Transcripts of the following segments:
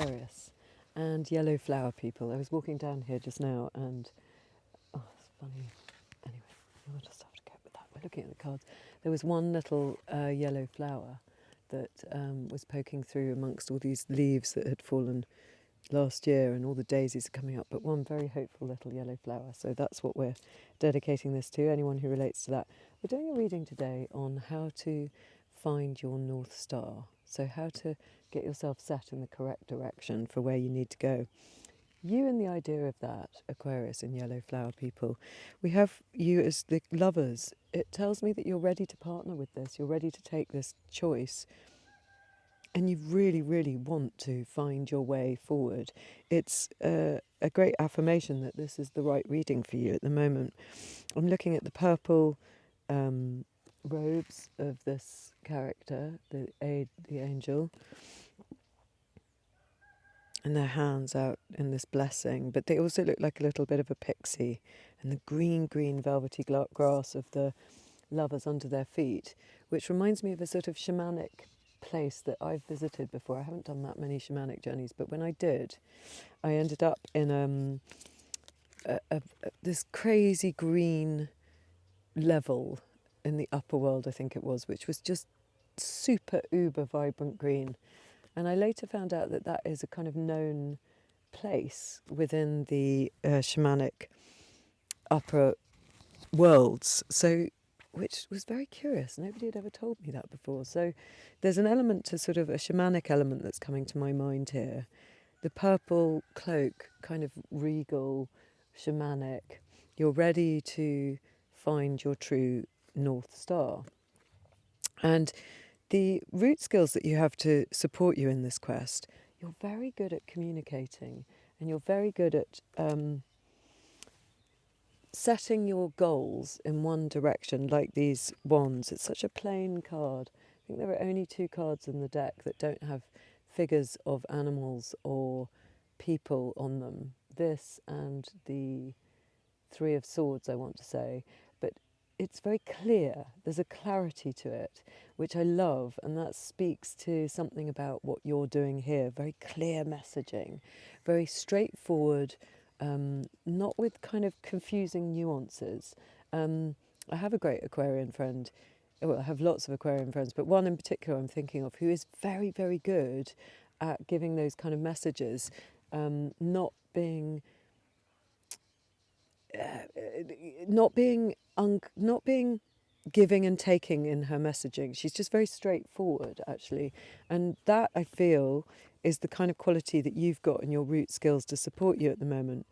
Aquarius and yellow flower people. I was walking down here just now and, oh, it's funny. Anyway, we'll just have to cope with that. We're looking at the cards. There was one little yellow flower that was poking through amongst all these leaves that had fallen last year, and all the daisies are coming up, but one very hopeful little yellow flower. So that's what we're dedicating this to, anyone who relates to that. We're doing a reading today on how to find your North Star. So how to get yourself set in the correct direction for where you need to go. You and the idea of that, Aquarius and yellow flower people, we have you as the lovers. It tells me that you're ready to partner with this, you're ready to take this choice, and you really, really want to find your way forward. It's a great affirmation that this is the right reading for you at the moment. I'm looking at the purple robes of this character, the angel, and their hands out in this blessing, but they also look like a little bit of a pixie, and the green velvety grass of the lovers under their feet, which reminds me of a sort of shamanic place that I've visited before. I haven't done that many shamanic journeys, but when I did, I ended up in this crazy green level in the upper world, I think it was, which was just super uber vibrant green. And I later found out that that is a kind of known place within the shamanic upper worlds. So, which was very curious. Nobody had ever told me that before. So there's an element to sort of a shamanic element that's coming to my mind here. The purple cloak, kind of regal, shamanic. You're ready to find your true North Star. And the root skills that you have to support you in this quest, you're very good at communicating, and you're very good at setting your goals in one direction, like these wands. It's such a plain card. I think there are only 2 cards in the deck that don't have figures of animals or people on them. This and the 3 of Swords, I want to say. But it's very clear. There's a clarity to it, which I love, and that speaks to something about what you're doing here. Very clear messaging, very straightforward, not with kind of confusing nuances. I have a great Aquarian friend. Well, I have lots of Aquarian friends, but one in particular I'm thinking of who is very, very good at giving those kind of messages, not being not being giving and taking in her messaging. She's just very straightforward, actually, and that, I feel, is the kind of quality that you've got in your root skills to support you at the moment.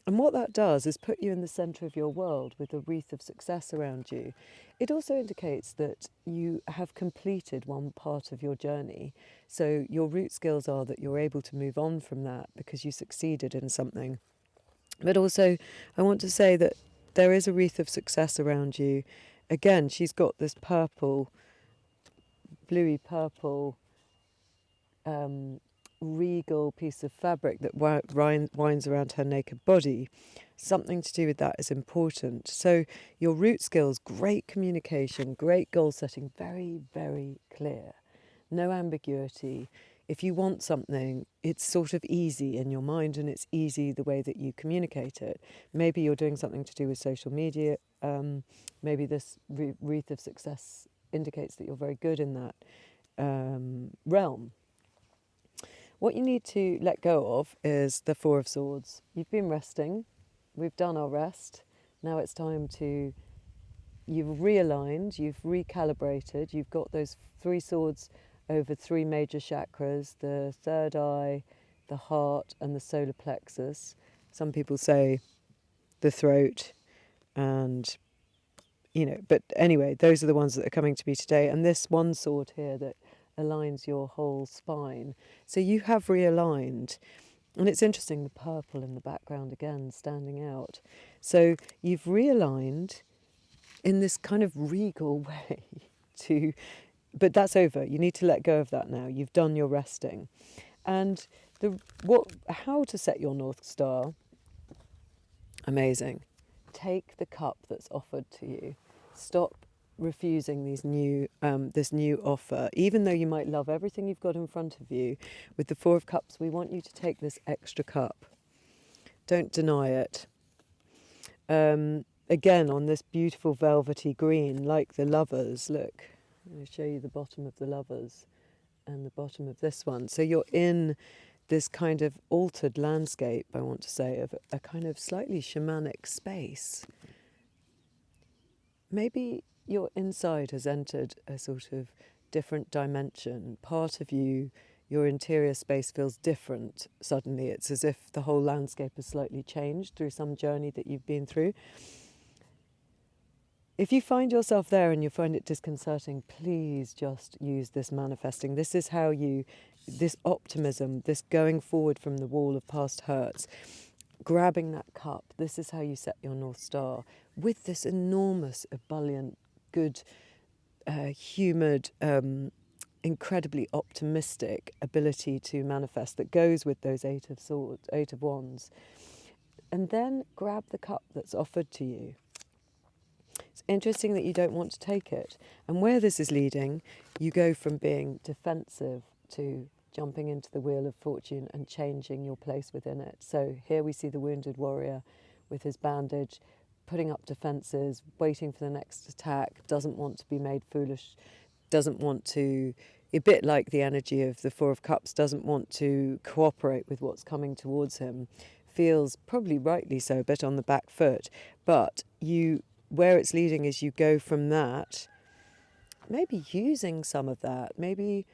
And what that does is put you in the centre of your world with a wreath of success around you. It also indicates that you have completed one part of your journey. So your root skills are that you're able to move on from that because you succeeded in something. But also, I want to say that there is a wreath of success around you. Again, she's got this purple, bluey purple, regal piece of fabric that winds around her naked body. Something to do with that is important. So your root skills, great communication, great goal setting, very, very clear. No ambiguity. If you want something, it's sort of easy in your mind, and it's easy the way that you communicate it. Maybe you're doing something to do with social media. Maybe this wreath of success indicates that you're very good in that realm. What you need to let go of is the 4 of Swords. You've been resting. We've done our rest. Now it's time to... You've realigned, you've recalibrated, you've got those 3 swords over 3 major chakras, the third eye, the heart, and the solar plexus. Some people say the throat, and, but anyway, those are the ones that are coming to me today. And this one sword here that aligns your whole spine. So you have realigned. And it's interesting, the purple in the background again, standing out. So you've realigned in this kind of regal way but that's over. You need to let go of that now. You've done your resting. And how to set your North Star, amazing. Take the cup that's offered to you. Stop refusing these new this new offer, even though you might love everything you've got in front of you. With the Four of Cups, we want you to take this extra cup. Don't deny it. Again, on this beautiful velvety green, like the Lovers. Look, I'm going to show you the bottom of the Lovers and the bottom of this one. So you're in this kind of altered landscape, I want to say, of a kind of slightly shamanic space. Maybe your inside has entered a sort of different dimension. Part of you, your interior space feels different suddenly. It's as if the whole landscape has slightly changed through some journey that you've been through. If you find yourself there and you find it disconcerting, please just use this manifesting. This is how you, this optimism, this going forward from the wall of past hurts, grabbing that cup, this is how you set your North Star with this enormous, ebullient, good, humoured, incredibly optimistic ability to manifest that goes with those Eight of Swords, Eight of Wands. And then grab the cup that's offered to you. It's interesting that you don't want to take it. And where this is leading, you go from being defensive to jumping into the wheel of fortune and changing your place within it. So here we see the wounded warrior with his bandage, putting up defences, waiting for the next attack, doesn't want to be made foolish, doesn't want to, a bit like the energy of the Four of Cups, doesn't want to cooperate with what's coming towards him, feels probably rightly so, a bit on the back foot. But where it's leading is you go from that, maybe using some of that, maybe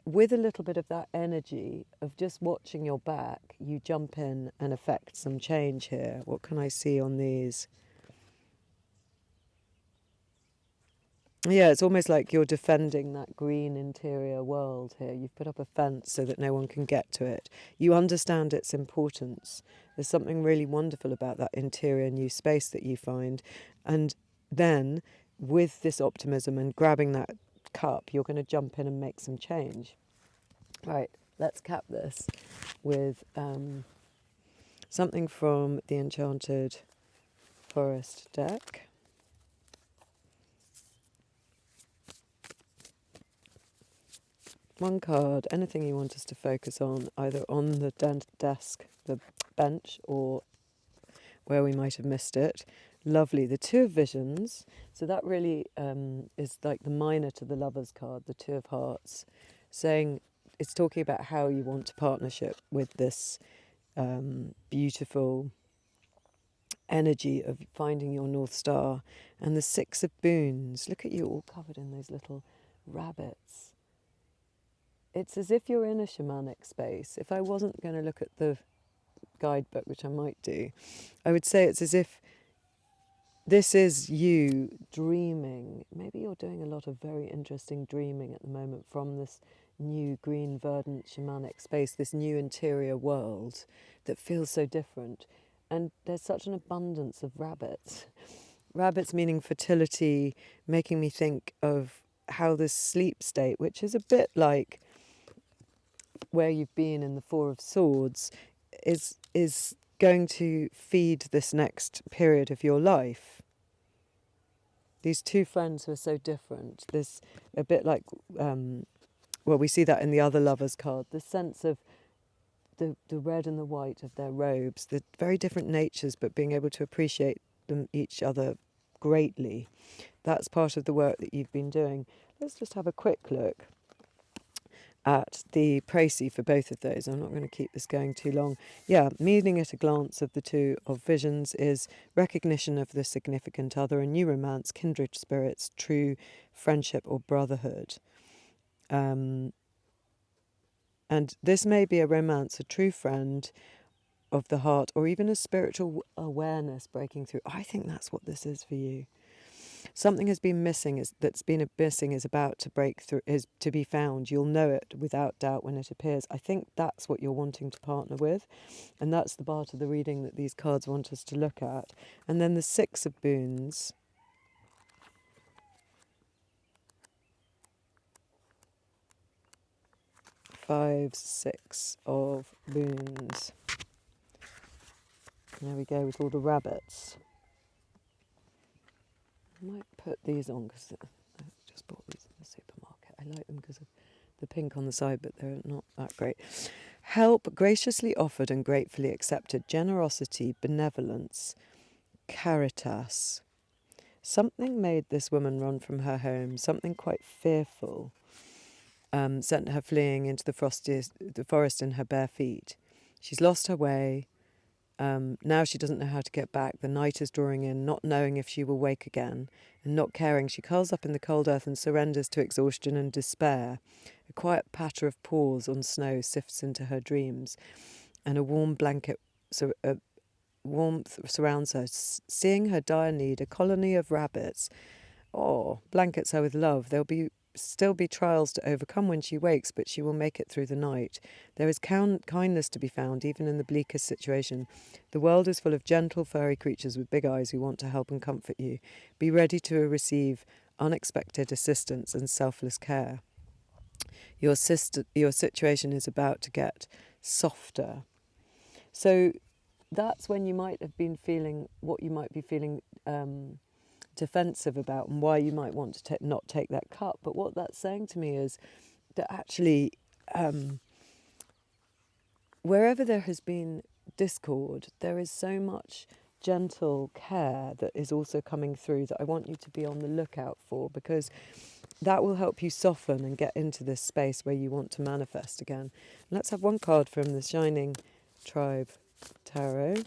with a little bit of that energy of just watching your back, you jump in and affect some change here. What can I see on these? Yeah, it's almost like you're defending that green interior world here. You've put up a fence so that no one can get to it. You understand its importance. There's something really wonderful about that interior new space that you find. And then, with this optimism and grabbing that cup, you're going to jump in and make some change. Right, let's cap this with something from the Enchanted Forest deck. One card, anything you want us to focus on, either on the desk, the bench, or where we might have missed it. Lovely. The Two of Visions. So that really is like the minor to the Lovers card, the Two of Hearts, saying it's talking about how you want a partnership with this beautiful energy of finding your North Star. And the Six of Boons. Look at you all covered in those little rabbits. It's as if you're in a shamanic space. If I wasn't going to look at the guidebook, which I might do, I would say it's as if this is you dreaming. Maybe you're doing a lot of very interesting dreaming at the moment from this new green, verdant, shamanic space, this new interior world that feels so different. And there's such an abundance of rabbits. Rabbits meaning fertility, making me think of how this sleep state, which is a bit like where you've been in the Four of Swords, is going to feed this next period of your life. These two friends who are so different. There's a bit like, we see that in the other Lovers card, the sense of the red and the white of their robes, the very different natures, but being able to appreciate them each other greatly. That's part of the work that you've been doing. Let's just have a quick look at the précis for both of those. I'm not going to keep this going too long. Yeah, meaning at a glance of the Two of Visions is recognition of the significant other, a new romance, kindred spirits, true friendship or brotherhood. And this may be a romance, a true friend of the heart, or even a spiritual awareness breaking through. I think that's what this is for you. Something has been missing, is about to break through, is to be found. You'll know it without doubt when it appears. I think that's what you're wanting to partner with, and that's the part of the reading that these cards want us to look at. And then the Six of Boons. Five, Six of Boons. There we go with all the rabbits. I might put these on because I just bought these in the supermarket. I like them because of the pink on the side, but they're not that great. Help graciously offered and gratefully accepted, generosity, benevolence, caritas. Something made this woman run from her home, something quite fearful, sent her fleeing into the forest in her bare feet. She's lost her way. Now she doesn't know how to get back. The night is drawing in, not knowing if she will wake again, and not caring, she curls up in the cold earth and surrenders to exhaustion and despair. A quiet patter of paws on snow sifts into her dreams, and a warm blanket, warmth surrounds her. Seeing her dire need, a colony of rabbits, blankets her with love. There'll still be trials to overcome when she wakes, but she will make it through the night. There is kindness to be found, even in the bleakest situation. The world is full of gentle, furry creatures with big eyes who want to help and comfort you. Be ready to receive unexpected assistance and selfless care. Your situation is about to get softer. So that's when you might have been feeling what you might be feeling defensive about, and why you might want to not take that cup. But what that's saying to me is that actually, wherever there has been discord, there is so much gentle care that is also coming through that I want you to be on the lookout for, because that will help you soften and get into this space where you want to manifest again. Let's have one card from the Shining Tribe Tarot.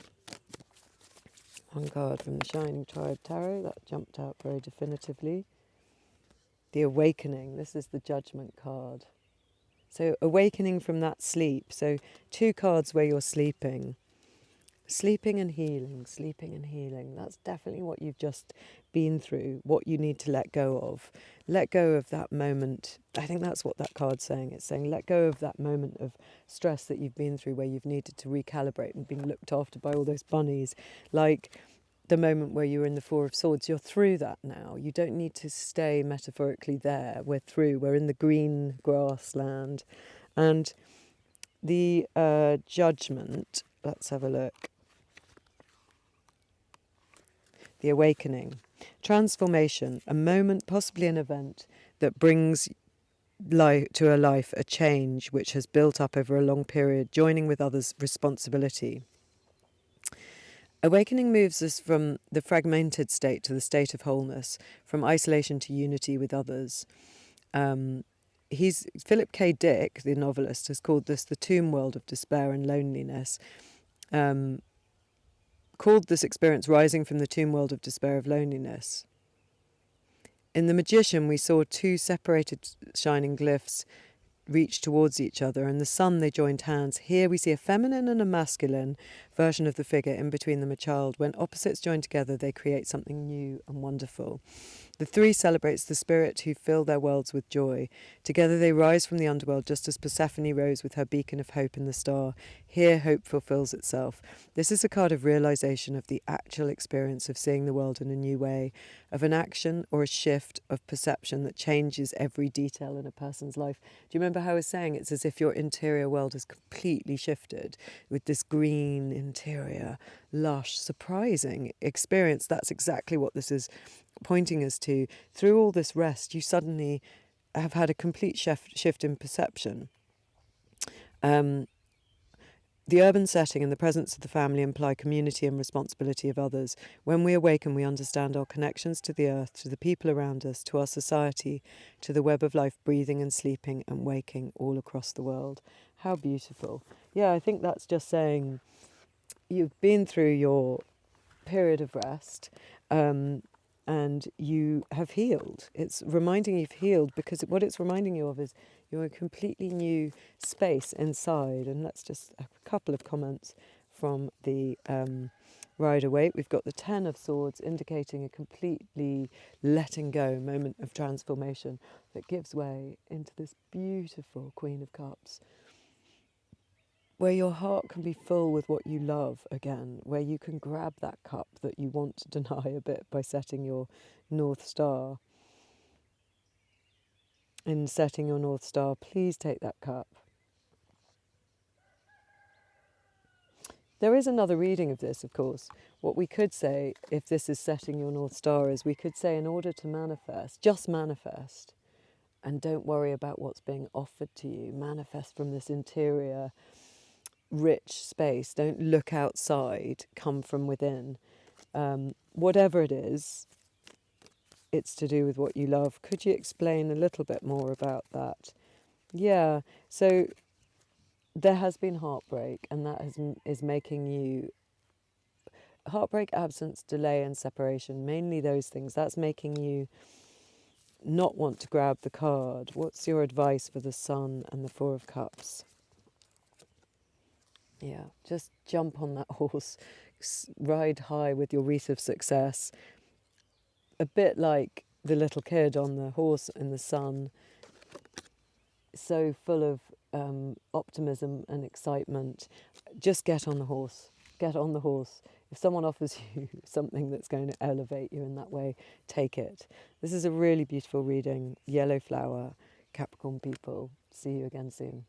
One card from the Shining Tribe Tarot. That jumped out very definitively. The Awakening. This is the Judgment card. So awakening from that sleep. So 2 cards where you're sleeping. Sleeping and healing, sleeping and healing. That's definitely what you've just been through, what you need to let go of. Let go of that moment. I think that's what that card's saying. It's saying let go of that moment of stress that you've been through, where you've needed to recalibrate and been looked after by all those bunnies. Like the moment where you were in the Four of Swords, you're through that now. You don't need to stay metaphorically there. We're through. We're in the green grassland. And the Judgment, let's have a look. The Awakening. Transformation, a moment, possibly an event, that brings to a life a change which has built up over a long period, joining with others' responsibility. Awakening moves us from the fragmented state to the state of wholeness, from isolation to unity with others. Philip K. Dick, the novelist, has called this the tomb world of despair and loneliness. Called this experience rising from the tomb world of despair of loneliness. In The Magician, we saw 2 separated shining glyphs reach towards each other, and the sun they joined hands. Here we see a feminine and a masculine version of the figure, in between them a child. When opposites join together, they create something new and wonderful. The 3 celebrates the spirit who fill their worlds with joy. Together they rise from the underworld, just as Persephone rose with her beacon of hope in the star. Here hope fulfills itself. This is a card of realization of the actual experience of seeing the world in a new way, of an action or a shift of perception that changes every detail in a person's life. Do you remember how I was saying it's as if your interior world has completely shifted with this green interior, lush, surprising experience? That's exactly what this is pointing us to. Through all this rest, you suddenly have had a complete shift in perception. The urban setting and the presence of the family imply community and responsibility of others. When we awaken, we understand our connections to the earth, to the people around us, to our society, to the web of life breathing and sleeping and waking all across the world. How beautiful. Yeah, I think that's just saying you've been through your period of rest, and you have healed. It's reminding you've healed, because what it's reminding you of is you're in a completely new space inside. And let's just a couple of comments from the Rider Waite. We've got the 10 of Swords, indicating a completely letting go moment of transformation that gives way into this beautiful Queen of Cups, where your heart can be full with what you love again, where you can grab that cup that you want to deny a bit by setting your North Star. In setting your North Star, please take that cup. There is another reading of this, of course. What we could say, if this is setting your North Star, is we could say, in order to manifest, just manifest, and don't worry about what's being offered to you. Manifest from this interior, rich space. Don't look outside, come from within. Whatever it is, it's to do with what you love. Could you explain a little bit more about that? Yeah, so there has been heartbreak, and that is making you heartbreak, absence, delay, and separation. Mainly those things. That's making you not want to grab the card. What's your advice for the Sun and the Four of Cups? Yeah, just jump on that horse, ride high with your wreath of success. A bit like the little kid on the horse in the sun, so full of optimism and excitement. Just get on the horse. Get on the horse. If someone offers you something that's going to elevate you in that way, take it. This is a really beautiful reading. Yellow flower, Capricorn people. See you again soon.